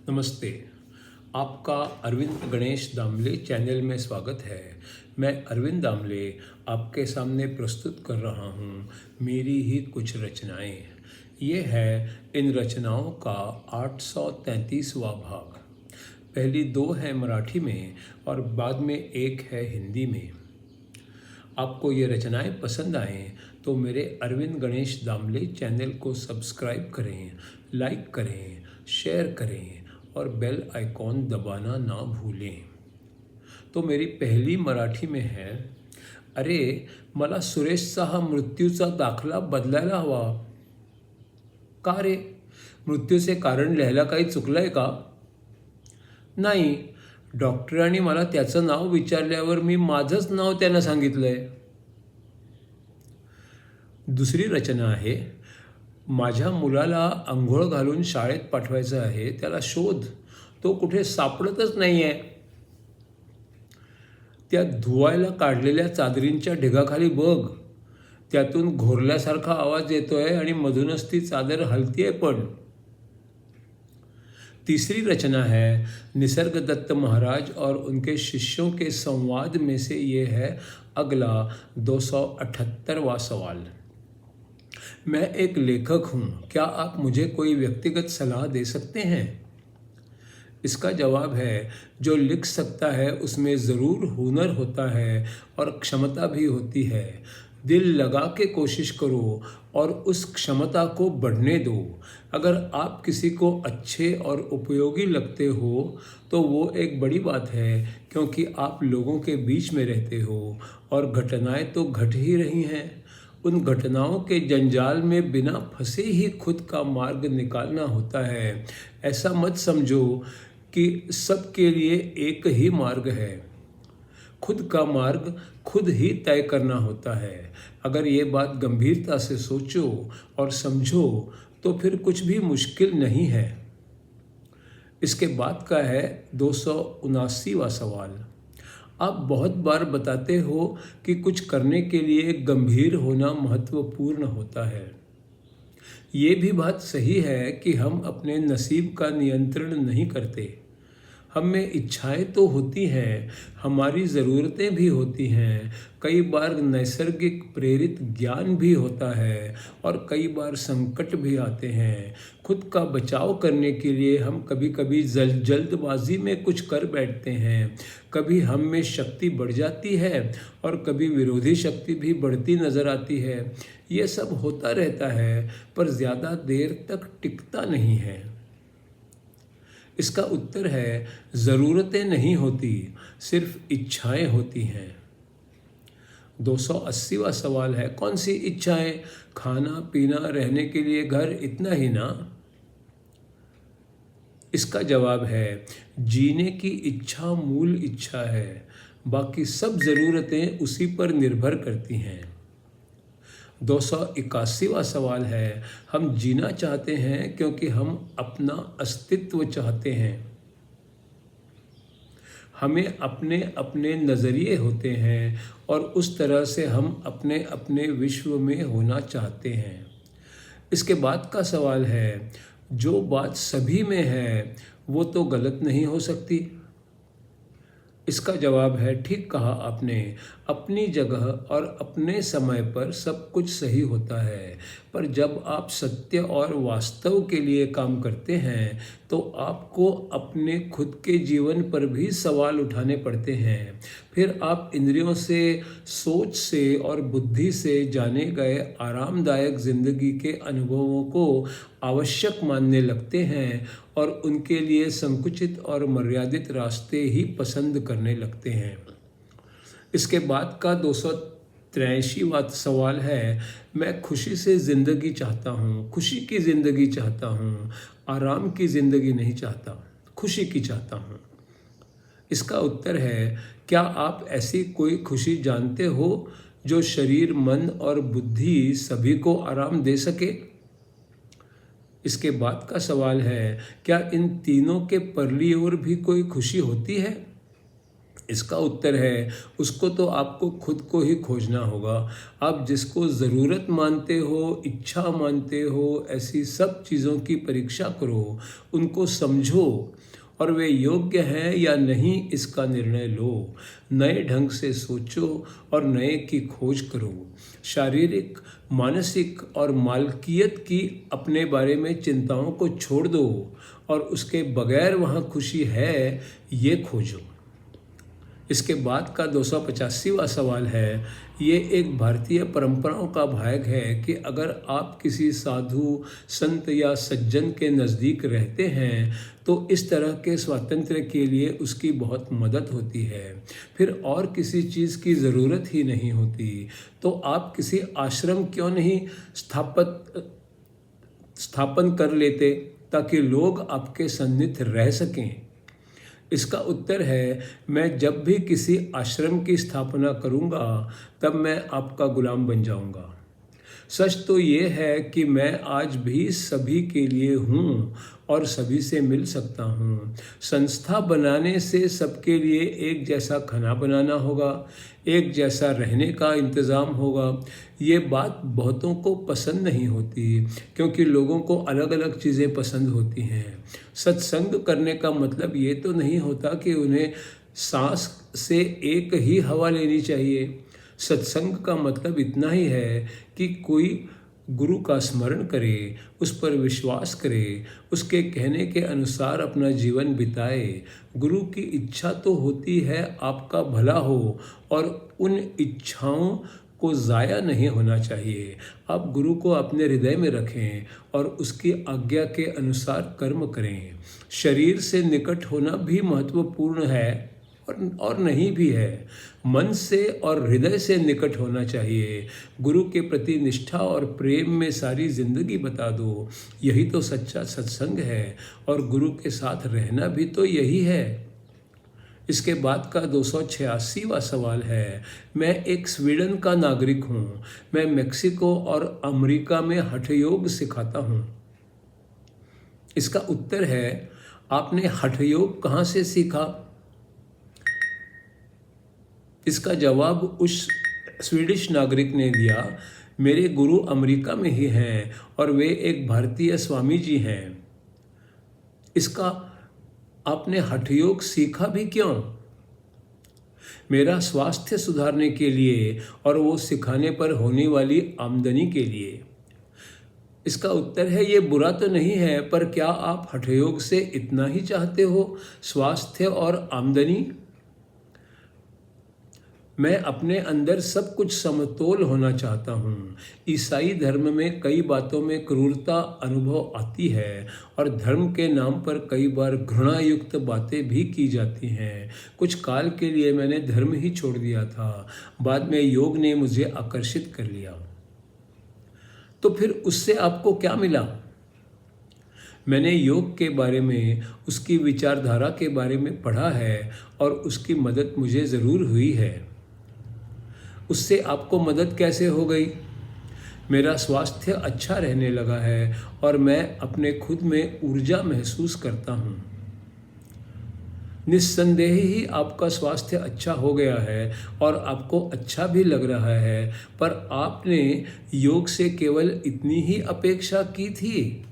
नमस्ते। आपका अरविंद गणेश दामले चैनल में स्वागत है। मैं अरविंद दामले आपके सामने प्रस्तुत कर रहा हूँ मेरी ही कुछ रचनाएं। ये है इन रचनाओं का 833वां भाग। पहली 2 हैं मराठी में और बाद में एक है हिंदी में। आपको ये रचनाएं पसंद आएँ तो मेरे अरविंद गणेश दामले चैनल को सब्सक्राइब करें, लाइक करें, शेयर करें और बेल आइकॉन दबाना ना भूलें। तो मेरी पहली मराठी में है, अरे मला सुरेशचा हा मृत्यूचा दाखला बदलायला हवा. का रे? मृत्यूचे कारण लिहायला काही चुकलंय का? नाही, डॉक्टरांनी मला त्याचं नाव विचारल्यावर मी माझंच नाव त्यांना सांगितलंय. दुसरी रचना आहे, माझ्या मुलाला अंघोळ घालून शाळेत पाठवायचं आहे, त्याला शोध, तो कुठे सापडतच नाही आहे. त्या धुवायला काढलेल्या चादरींच्या ढिगाखाली बघ, त्यातून घोरल्यासारखा आवाज येतोय आणि मधूनच ती चादर हलतीये पण. तीसरी रचना है निसर्ग दत्त महाराज और उनके शिष्यों के संवाद में से ये है अगला 278वां सवाल। मैं एक लेखक हूँ, क्या आप मुझे कोई व्यक्तिगत सलाह दे सकते हैं? इसका जवाब है, जो लिख सकता है उसमें ज़रूर हुनर होता है और क्षमता भी होती है। दिल लगा के कोशिश करो और उस क्षमता को बढ़ने दो। अगर आप किसी को अच्छे और उपयोगी लगते हो तो वो एक बड़ी बात है, क्योंकि आप लोगों के बीच में रहते हो और घटनाएं तो घट ही रही हैं। उन घटनाओं के जंजाल में बिना फंसे ही खुद का मार्ग निकालना होता है। ऐसा मत समझो कि सबके लिए एक ही मार्ग है। खुद का मार्ग खुद ही तय करना होता है। अगर ये बात गंभीरता से सोचो और समझो तो फिर कुछ भी मुश्किल नहीं है। इसके बाद का है 279वां सवाल। आप बहुत बार बताते हो कि कुछ करने के लिए गंभीर होना महत्वपूर्ण होता है। ये भी बात सही है कि हम अपने नसीब का नियंत्रण नहीं करते। हम में इच्छाएं तो होती हैं, हमारी ज़रूरतें भी होती हैं, कई बार नैसर्गिक प्रेरित ज्ञान भी होता है और कई बार संकट भी आते हैं। खुद का बचाव करने के लिए हम कभी कभी जल्दबाजी में कुछ कर बैठते हैं। कभी हम में शक्ति बढ़ जाती है और कभी विरोधी शक्ति भी बढ़ती नज़र आती है। ये सब होता रहता है, पर ज़्यादा देर तक टिकता नहीं है। इसका उत्तर है, ज़रूरतें नहीं होती, सिर्फ इच्छाएं होती हैं। 280वां सवाल है, कौन सी इच्छाएं? खाना पीना, रहने के लिए घर, इतना ही ना? इसका जवाब है, जीने की इच्छा मूल इच्छा है, बाकी सब ज़रूरतें उसी पर निर्भर करती हैं। 281वां सवाल है, हम जीना चाहते हैं क्योंकि हम अपना अस्तित्व चाहते हैं। हमें अपने अपने नज़रिए होते हैं और उस तरह से हम अपने अपने विश्व में होना चाहते हैं। इसके बाद का सवाल है, जो बात सभी में है वो तो गलत नहीं हो सकती। इसका जवाब है, ठीक कहा आपने, अपनी जगह और अपने समय पर सब कुछ सही होता है, पर जब आप सत्य और वास्तव के लिए काम करते हैं तो आपको अपने खुद के जीवन पर भी सवाल उठाने पड़ते हैं। फिर आप इंद्रियों से, सोच से और बुद्धि से जाने गए आरामदायक जिंदगी के अनुभवों को आवश्यक मानने लगते हैं और उनके लिए संकुचित और मर्यादित रास्ते ही पसंद करने लगते हैं। इसके बाद का 283वां सवाल है, मैं खुशी से ज़िंदगी चाहता हूँ, खुशी की ज़िंदगी चाहता हूँ, आराम की ज़िंदगी नहीं चाहता, खुशी की चाहता हूँ। इसका उत्तर है, क्या आप ऐसी कोई खुशी जानते हो जो शरीर, मन और बुद्धि सभी को आराम दे सके? इसके बाद का सवाल है, क्या इन तीनों के परली ओर भी कोई खुशी होती है? इसका उत्तर है, उसको तो आपको खुद को ही खोजना होगा। आप जिसको ज़रूरत मानते हो, इच्छा मानते हो, ऐसी सब चीज़ों की परीक्षा करो, उनको समझो और वे योग्य हैं या नहीं इसका निर्णय लो। नए ढंग से सोचो और नए की खोज करो। शारीरिक, मानसिक और मालकियत की अपने बारे में चिंताओं को छोड़ दो और उसके बगैर वहाँ खुशी है ये खोजो। इसके बाद का 285वां सवाल है, ये एक भारतीय परंपराओं का भाग है कि अगर आप किसी साधु, संत या सज्जन के नज़दीक रहते हैं तो इस तरह के स्वातंत्र्य के लिए उसकी बहुत मदद होती है, फिर और किसी चीज़ की ज़रूरत ही नहीं होती। तो आप किसी आश्रम क्यों नहीं स्थापन कर लेते ताकि लोग आपके सन्निहित रह सकें। इसका उत्तर है, मैं जब भी किसी आश्रम की स्थापना करूंगा तब मैं आपका गुलाम बन जाऊंगा। सच तो ये है कि मैं आज भी सभी के लिए हूँ और सभी से मिल सकता हूँ। संस्था बनाने से सबके लिए एक जैसा खाना बनाना होगा, एक जैसा रहने का इंतज़ाम होगा। ये बात बहुतों को पसंद नहीं होती क्योंकि लोगों को अलग अलग चीज़ें पसंद होती हैं। सत्संग करने का मतलब ये तो नहीं होता कि उन्हें सांस से एक ही हवा लेनी चाहिए। सत्संग का मतलब इतना ही है कि कोई गुरु का स्मरण करे, उस पर विश्वास करे, उसके कहने के अनुसार अपना जीवन बिताए। गुरु की इच्छा तो होती है आपका भला हो और उन इच्छाओं को ज़ाया नहीं होना चाहिए। आप गुरु को अपने हृदय में रखें और उसकी आज्ञा के अनुसार कर्म करें। शरीर से निकट होना भी महत्वपूर्ण है और नहीं भी है। मन से और हृदय से निकट होना चाहिए। गुरु के प्रति निष्ठा और प्रेम में सारी जिंदगी बता दो, यही तो सच्चा सत्संग है और गुरु के साथ रहना भी तो यही है। इसके बाद का 286वां सवाल है, मैं एक स्वीडन का नागरिक हूँ। मैं मेक्सिको और अमेरिका में हठयोग सिखाता हूँ। इसका उत्तर है, आपने हठयोग कहाँ से सीखा? इसका जवाब उस स्वीडिश नागरिक ने दिया, मेरे गुरु अमेरिका में ही हैं और वे एक भारतीय स्वामी जी हैं। इसका आपने हठयोग सीखा भी क्यों? मेरा स्वास्थ्य सुधारने के लिए और वो सिखाने पर होने वाली आमदनी के लिए। इसका उत्तर है, ये बुरा तो नहीं है, पर क्या आप हठयोग से इतना ही चाहते हो, स्वास्थ्य और आमदनी? मैं अपने अंदर सब कुछ समतोल होना चाहता हूँ। ईसाई धर्म में कई बातों में क्रूरता अनुभव आती है और धर्म के नाम पर कई बार घृणा युक्त बातें भी की जाती हैं। कुछ काल के लिए मैंने धर्म ही छोड़ दिया था, बाद में योग ने मुझे आकर्षित कर लिया। तो फिर उससे आपको क्या मिला? मैंने योग के बारे में, उसकी विचारधारा के बारे में पढ़ा है और उसकी मदद मुझे ज़रूर हुई है। उससे आपको मदद कैसे हो गई? मेरा स्वास्थ्य अच्छा रहने लगा है और मैं अपने खुद में ऊर्जा महसूस करता हूँ। निस्संदेह ही आपका स्वास्थ्य अच्छा हो गया है और आपको अच्छा भी लग रहा है, पर आपने योग से केवल इतनी ही अपेक्षा की थी?